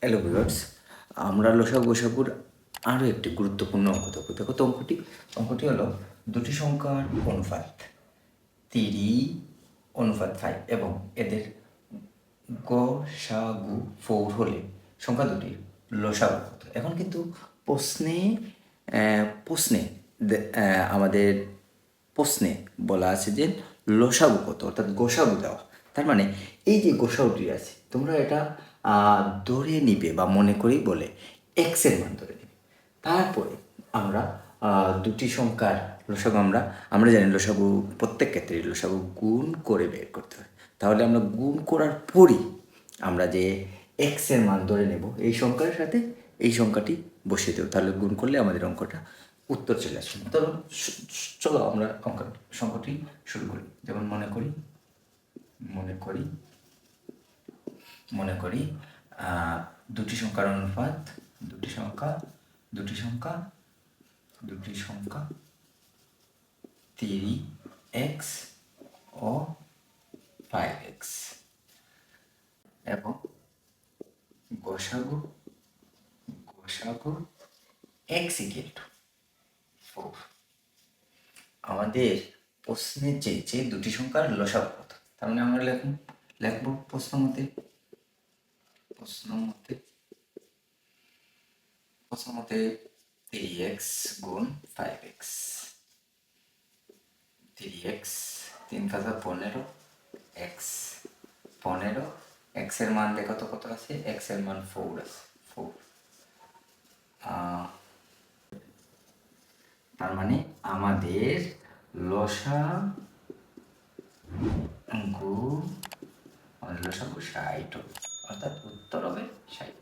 Hello viewers, আমরা লসাগু গসাগুর আরও একটি গুরুত্বপূর্ণ অঙ্ক দেখব। দেখো তো অঙ্কটি হলো দুটি সংখ্যার অনুপাত 3:5 এবং এদের গসাগু 4 হলে সংখ্যা দুটির লসাগু কত। এখন কিন্তু প্রশ্নে আমাদের প্রশ্নে বলা আছে যে লসাগু কত, অর্থাৎ গোসাগু দেওয়া। তার মানে এই যে গোসাগুটি আছে তোমরা এটা ধরে নিবে বা মনে করেই বলে এক্সের মান ধরে নিবে। তারপরে আমরা দুটি সংখ্যার লসাগু আমরা জানি লসাগু প্রত্যেক ক্ষেত্রে লসাগু গুণ করে বের করতে হয়। তাহলে আমরা গুণ করার পরই আমরা যে এক্সের মান ধরে নেব এই সংখ্যার সাথে এই সংখ্যাটি বসিয়ে দেবো, তাহলে গুণ করলে আমাদের অঙ্কটা উত্তর চলে আসবে। তো চলো আমরা সংখ্যাটি শুরু করি। যেমন মনে করি দুটি সংখ্যার অনুপাত দুটি সংখ্যা 3x ও 5x এবং গসাগু x = 4। আমাদের প্রশ্নে চেয়েছে দুটি সংখ্যার লসাগু কত। তার মানে আমরা লিখব প্রশ্ন মতে 3x গুণ 5x। 3x 3 × 15 x 15 x এর মান দেখো তো কত আছে, x এর মান 4 আছে 4। তার মানে আমাদের লসাগু 60 অর্থাৎ উত্তর হবে 60।